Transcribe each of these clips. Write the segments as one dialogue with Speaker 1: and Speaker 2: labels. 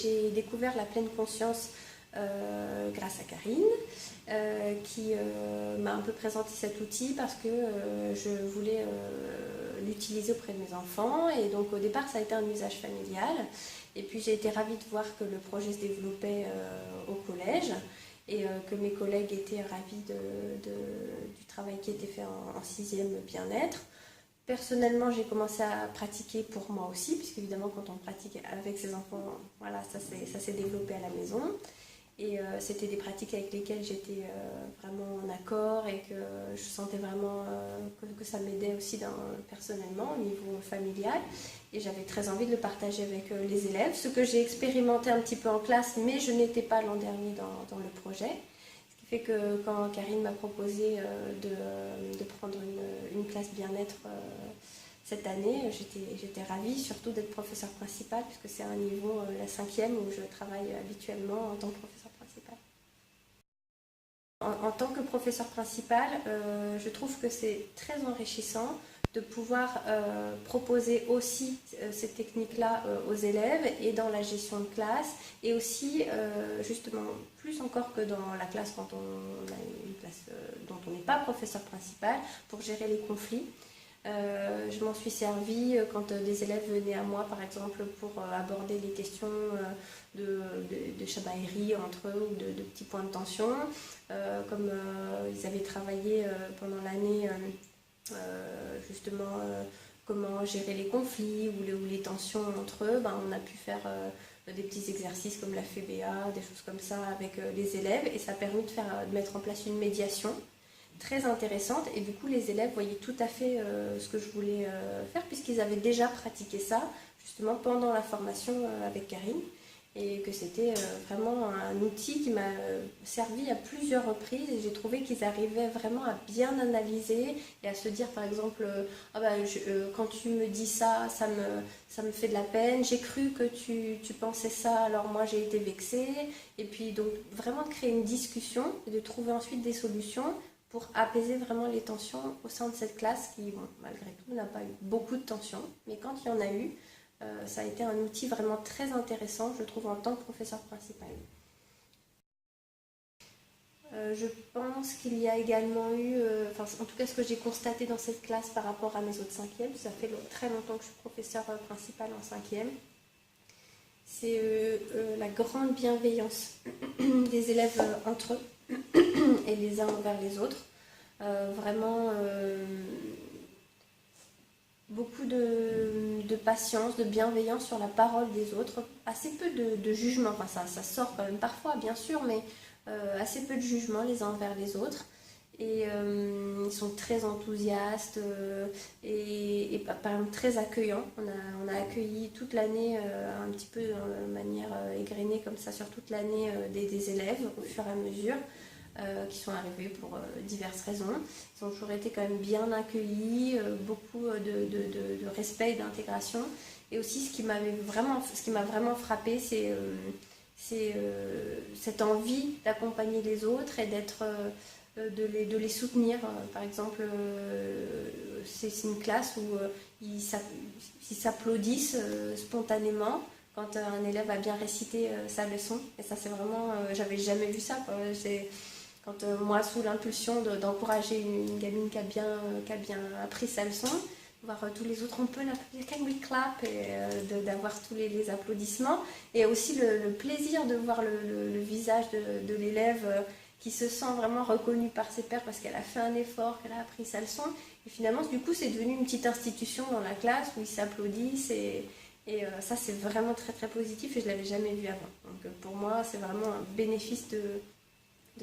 Speaker 1: J'ai découvert la pleine conscience grâce à Karine, qui m'a un peu présenté cet outil parce que je voulais l'utiliser auprès de mes enfants. Et donc au départ, ça a été un usage familial. Et puis j'ai été ravie de voir que le projet se développait au collège et que mes collègues étaient ravis du travail qui était fait en 6e bien-être. Personnellement, j'ai commencé à pratiquer pour moi aussi, puisqu'évidemment, quand on pratique avec ses enfants, voilà, ça s'est développé à la maison. Et c'était des pratiques avec lesquelles j'étais vraiment en accord et que je sentais vraiment que ça m'aidait aussi personnellement au niveau familial. Et j'avais très envie de le partager avec les élèves, ce que j'ai expérimenté un petit peu en classe, mais je n'étais pas l'an dernier dans le projet. Ce qui fait que quand Karine m'a proposé de prendre une classe bien-être cette année, j'étais ravie, surtout d'être professeure principale, puisque c'est un niveau, la 5e, où je travaille habituellement en tant que professeure principale. En tant que professeur principal, je trouve que c'est très enrichissant de pouvoir proposer aussi ces techniques-là aux élèves et dans la gestion de classe, et aussi justement plus encore que dans la classe quand on a une classe dont on n'est pas professeur principal, pour gérer les conflits. Je m'en suis servie quand des élèves venaient à moi, par exemple, pour aborder les questions de chamaillerie entre eux ou de petits points de tension. Comme ils avaient travaillé pendant l'année justement comment gérer les conflits ou les tensions entre eux, on a pu faire des petits exercices comme la FEBA, des choses comme ça avec les élèves, et ça a permis de mettre en place une médiation très intéressante, et du coup les élèves voyaient tout à fait ce que je voulais faire, puisqu'ils avaient déjà pratiqué ça justement pendant la formation avec Karine, et que c'était vraiment un outil qui m'a servi à plusieurs reprises, et j'ai trouvé qu'ils arrivaient vraiment à bien analyser et à se dire par exemple quand tu me dis ça, ça me fait de la peine, j'ai cru que tu pensais ça, alors moi j'ai été vexée, et puis donc vraiment de créer une discussion et de trouver ensuite des solutions pour apaiser vraiment les tensions au sein de cette classe qui, bon, malgré tout, n'a pas eu beaucoup de tensions. Mais quand il y en a eu, ça a été un outil vraiment très intéressant, je trouve, en tant que professeur principal. Je pense qu'il y a également eu, en tout cas ce que j'ai constaté dans cette classe par rapport à mes autres 5e, ça fait très longtemps que je suis professeure principale en 5e, c'est la grande bienveillance des élèves entre eux et les uns envers les autres. Vraiment beaucoup de patience, de bienveillance sur la parole des autres, assez peu de jugement, enfin ça sort quand même parfois bien sûr, mais assez peu de jugement les uns envers les autres. Et ils sont très enthousiastes et par exemple très accueillants. On a accueilli toute l'année un petit peu de manière égrenée comme ça sur toute l'année des élèves au fur et à mesure qui sont arrivés pour diverses raisons. Ils ont toujours été quand même bien accueillis, beaucoup de respect et d'intégration. Et aussi ce qui m'a vraiment frappé, c'est cette envie d'accompagner les autres et de les soutenir. Par exemple, c'est une classe où ils s'applaudissent spontanément quand un élève a bien récité sa leçon. Et ça, c'est vraiment... j'avais jamais vu ça, quoi. Quand moi, sous l'impulsion d'encourager une gamine qui a bien appris sa leçon, voir tous les autres, on peut l'applaudir, can we clap, et d'avoir tous les applaudissements, et aussi le plaisir de voir le visage de l'élève qui se sent vraiment reconnu par ses pairs parce qu'elle a fait un effort, qu'elle a appris sa leçon, et finalement du coup c'est devenu une petite institution dans la classe où ils s'applaudissent, et ça c'est vraiment très très positif, et je ne l'avais jamais vu avant. Donc pour moi c'est vraiment un bénéfice de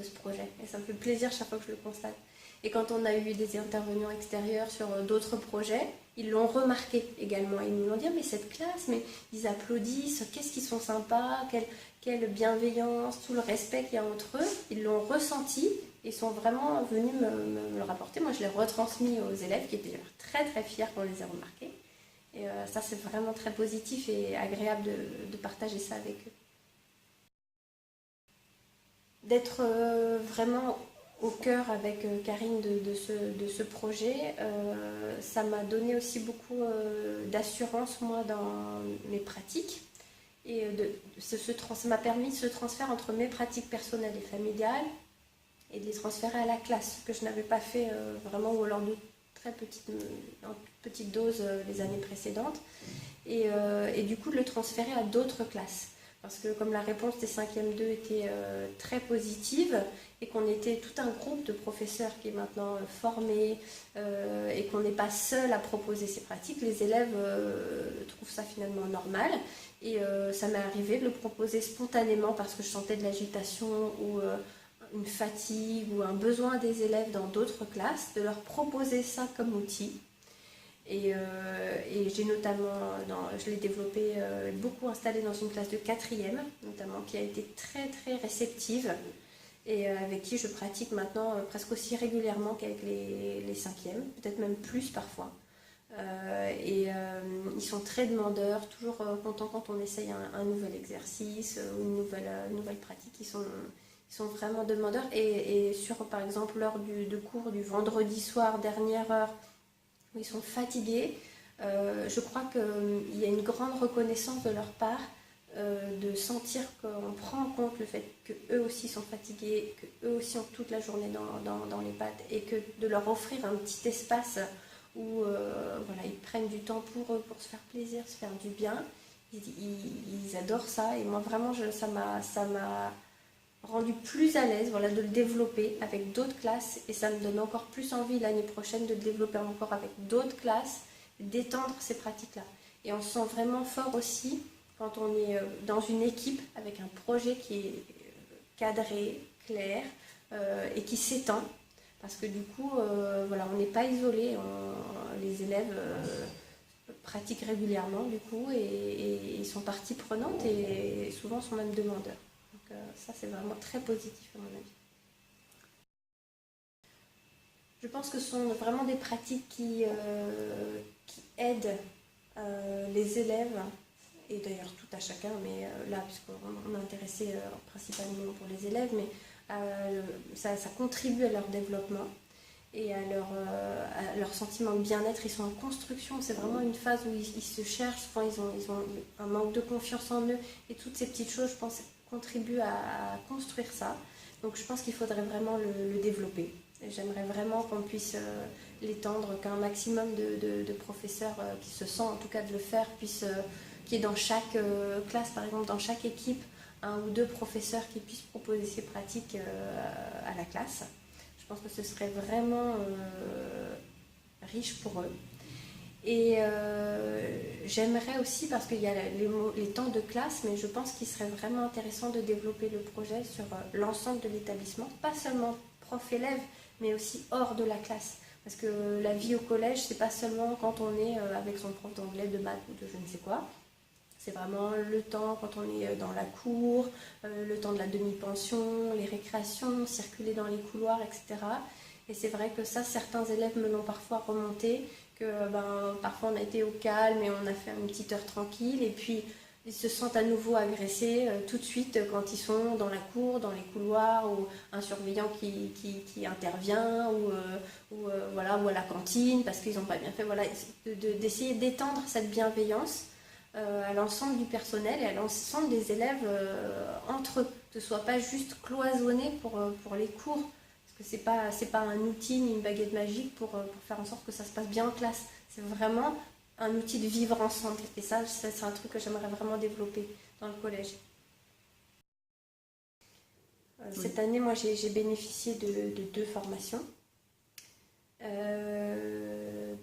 Speaker 1: ce projet, et ça me fait plaisir chaque fois que je le constate. Et quand on a eu des intervenants extérieurs sur d'autres projets, ils l'ont remarqué également. Ils nous ont dit, mais cette classe, mais ils applaudissent, qu'est-ce qu'ils sont sympas, quelle bienveillance, tout le respect qu'il y a entre eux. Ils l'ont ressenti et sont vraiment venus me le rapporter. Moi, je l'ai retransmis aux élèves qui étaient très très fiers qu'on les ait remarqués. Et ça, c'est vraiment très positif et agréable de partager ça avec eux. D'être vraiment au cœur avec Karine de ce projet, ça m'a donné aussi beaucoup d'assurance moi dans mes pratiques, Et ça m'a permis ce transfert entre mes pratiques personnelles et familiales et de les transférer à la classe, que je n'avais pas fait vraiment ou alors de très en petite dose les années précédentes. Et du coup de le transférer à d'autres classes. Parce que comme la réponse des 5e 2 était très positive et qu'on était tout un groupe de professeurs qui est maintenant formé et qu'on n'est pas seul à proposer ces pratiques, les élèves trouvent ça finalement normal. Et ça m'est arrivé de le proposer spontanément parce que je sentais de l'agitation ou une fatigue ou un besoin des élèves dans d'autres classes, de leur proposer ça comme outil. Et j'ai notamment, je l'ai développé, beaucoup installé dans une classe de 4e, notamment, qui a été très très réceptive et avec qui je pratique maintenant presque aussi régulièrement qu'avec les 5e, peut-être même plus parfois. Ils sont très demandeurs, toujours contents quand on essaye un nouvel exercice ou une nouvelle pratique. Ils sont vraiment demandeurs. Et sur, par exemple, l'heure de cours du vendredi soir, dernière heure, où ils sont fatigués, je crois qu'il y a une grande reconnaissance de leur part de sentir qu'on prend en compte le fait qu'eux aussi sont fatigués, qu'eux aussi ont toute la journée dans les pattes et que de leur offrir un petit espace où voilà, ils prennent du temps pour eux, pour se faire plaisir, se faire du bien. Ils adorent ça et moi vraiment ça m'a rendu plus à l'aise, voilà, de le développer avec d'autres classes et ça me donne encore plus envie l'année prochaine de le développer encore avec d'autres classes, d'étendre ces pratiques-là. Et on se sent vraiment fort aussi quand on est dans une équipe avec un projet qui est cadré, clair et qui s'étend. Parce que du coup, voilà, on n'est pas isolé, les élèves pratiquent régulièrement du coup et ils sont partie prenante et souvent sont même demandeurs. Donc ça c'est vraiment très positif à mon avis. Je pense que ce sont vraiment des pratiques qui aident les élèves, et d'ailleurs tout à chacun, mais là, puisqu'on est intéressé principalement pour les élèves, mais ça contribue à leur développement et à leur sentiment de bien-être. Ils sont en construction, c'est vraiment une phase où ils se cherchent, souvent ils ont un manque de confiance en eux, et toutes ces petites choses, je pense, contribuent à construire ça. Donc je pense qu'il faudrait vraiment le développer. Et j'aimerais vraiment qu'on puisse l'étendre, qu'un maximum de professeurs qui se sentent en tout cas de le faire, qu'il y ait dans chaque classe, par exemple, dans chaque équipe, 1 ou 2 professeurs qui puissent proposer ces pratiques à la classe. Je pense que ce serait vraiment riche pour eux. Et j'aimerais aussi, parce qu'il y a les temps de classe, mais je pense qu'il serait vraiment intéressant de développer le projet sur l'ensemble de l'établissement, pas seulement prof-élève, mais aussi hors de la classe. Parce que la vie au collège, c'est pas seulement quand on est avec son prof d'anglais, de maths ou de je ne sais quoi. C'est vraiment le temps quand on est dans la cour, le temps de la demi-pension, les récréations, circuler dans les couloirs, etc. Et c'est vrai que ça, certains élèves me l'ont parfois remonté, que parfois on a été au calme et on a fait une petite heure tranquille, et puis ils se sentent à nouveau agressés tout de suite quand ils sont dans la cour, dans les couloirs, ou un surveillant qui intervient, ou à la cantine parce qu'ils n'ont pas bien fait. Voilà, d'essayer d'étendre cette bienveillance à l'ensemble du personnel et à l'ensemble des élèves entre eux, que ce ne soit pas juste cloisonné pour les cours, parce que c'est pas un outil ni une baguette magique pour faire en sorte que ça se passe bien en classe. C'est vraiment un outil de vivre ensemble. Et ça, c'est un truc que j'aimerais vraiment développer dans le collège. Cette année, moi, j'ai bénéficié de 2 formations.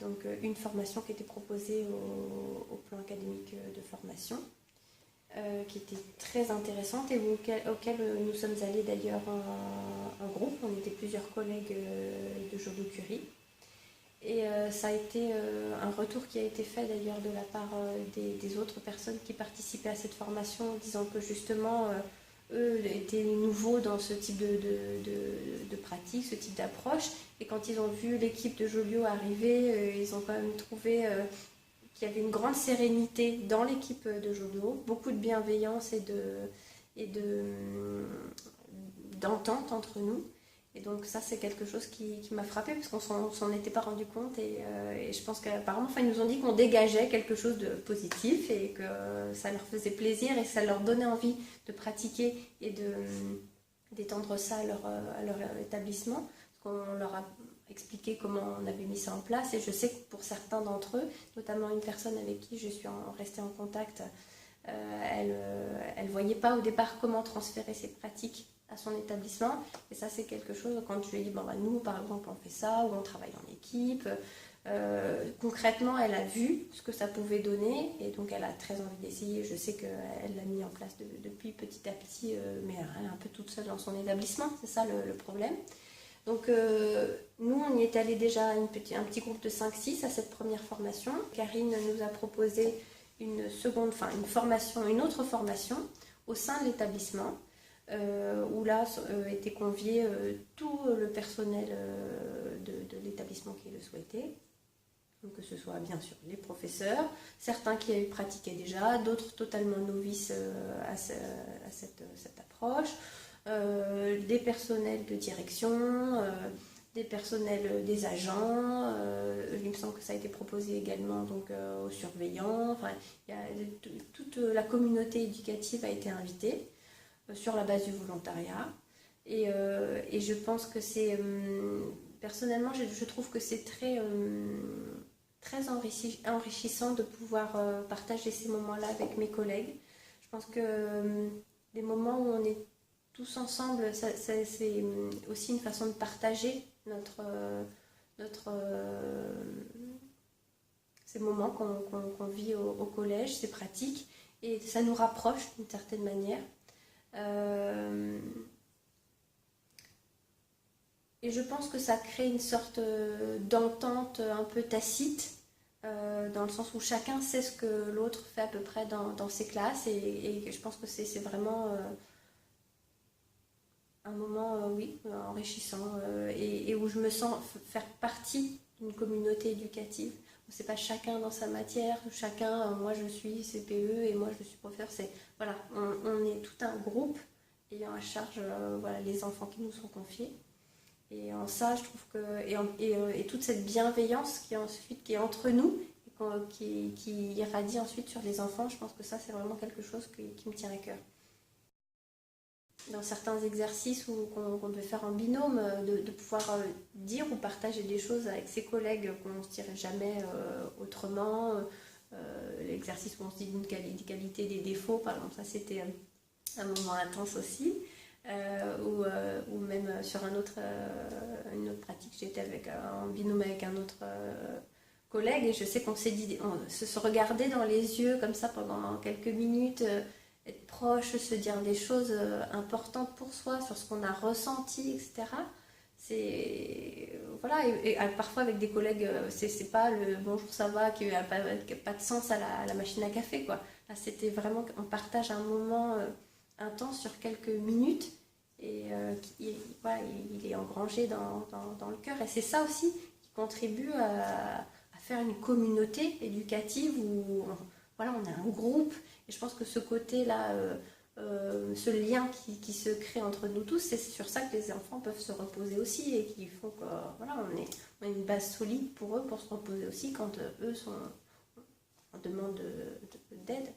Speaker 1: Donc, une formation qui était proposée au plan académique de formation, qui était très intéressante et auquel nous sommes allés d'ailleurs en groupe. On était plusieurs collègues de Joliot-Curie. Et ça a été un retour qui a été fait d'ailleurs de la part des autres personnes qui participaient à cette formation, disant que justement eux étaient nouveaux dans ce type de pratique, ce type d'approche. Et quand ils ont vu l'équipe de Joliot arriver, ils ont quand même trouvé qu'il y avait une grande sérénité dans l'équipe de Joliot, beaucoup de bienveillance et d'entente entre nous. Et donc ça, c'est quelque chose qui m'a frappée parce qu'on s'en était pas rendu compte. Et je pense qu'apparemment, enfin, ils nous ont dit qu'on dégageait quelque chose de positif et que ça leur faisait plaisir et ça leur donnait envie de pratiquer et d'étendre ça à leur établissement. Parce qu'on leur a expliqué comment on avait mis ça en place. Et je sais que pour certains d'entre eux, notamment une personne avec qui je suis restée en contact, elle ne voyait pas au départ comment transférer ses pratiques à son établissement. Et ça, c'est quelque chose, quand je lui ai dit, bon, bah, nous, par exemple, on fait ça, ou on travaille en équipe. Concrètement, elle a vu ce que ça pouvait donner, et donc elle a très envie d'essayer. Je sais qu'elle l'a mis en place depuis petit à petit, mais elle est un peu toute seule dans son établissement, c'est ça le problème. Donc nous, on y est allé déjà un petit groupe de 5-6 à cette première formation. Karine nous a proposé une autre formation au sein de l'établissement, où là était convié tout le personnel de l'établissement qui le souhaitait. Donc, que ce soit bien sûr les professeurs, certains qui avaient pratiqué déjà, d'autres totalement novices à cette approche, des personnels de direction, des personnels des agents, il me semble que ça a été proposé également donc, aux surveillants. Enfin, toute la communauté éducative a été invitée sur la base du volontariat. Et je pense que c'est, personnellement, je trouve que c'est très enrichissant de pouvoir partager ces moments-là avec mes collègues. Je pense que des moments où on est tous ensemble, c'est aussi une façon de partager ces moments qu'on vit au collège, ces pratiques, et ça nous rapproche d'une certaine manière. Et je pense que ça crée une sorte d'entente un peu tacite, dans le sens où chacun sait ce que l'autre fait à peu près dans ses classes, et je pense que c'est vraiment un moment, oui, enrichissant, et où je me sens faire partie d'une communauté éducative. C'est pas chacun dans sa matière, chacun, moi je suis CPE et moi je suis professeur, voilà, on est tout un groupe ayant à charge voilà, les enfants qui nous sont confiés. Et en ça, je trouve que, et toute cette bienveillance qui est entre nous, et qui irradie ensuite sur les enfants, je pense que ça, c'est vraiment quelque chose qui me tient à cœur. Dans certains exercices qu'on devait faire en binôme, de pouvoir dire ou partager des choses avec ses collègues qu'on ne se dirait jamais autrement. L'exercice où on se dit des qualités, des défauts, par exemple, ça c'était un moment intense aussi. Ou même sur une autre pratique, j'étais en binôme avec un autre collègue, et je sais qu'on se regardait dans les yeux comme ça pendant quelques minutes, être proche, se dire des choses importantes pour soi, sur ce qu'on a ressenti, etc. Voilà, et parfois avec des collègues, c'est pas le bonjour ça va qui n'a pas de sens à la machine à café, quoi. Là, c'était vraiment qu'on partage un moment intense sur quelques minutes, et voilà, il est engrangé dans le cœur, et c'est ça aussi qui contribue à faire une communauté éducative où voilà, on est un groupe, et je pense que ce côté-là, ce lien qui se crée entre nous tous, c'est sur ça que les enfants peuvent se reposer aussi, et qui font que voilà, on a une base solide pour eux pour se reposer aussi quand eux sont en demande d'aide.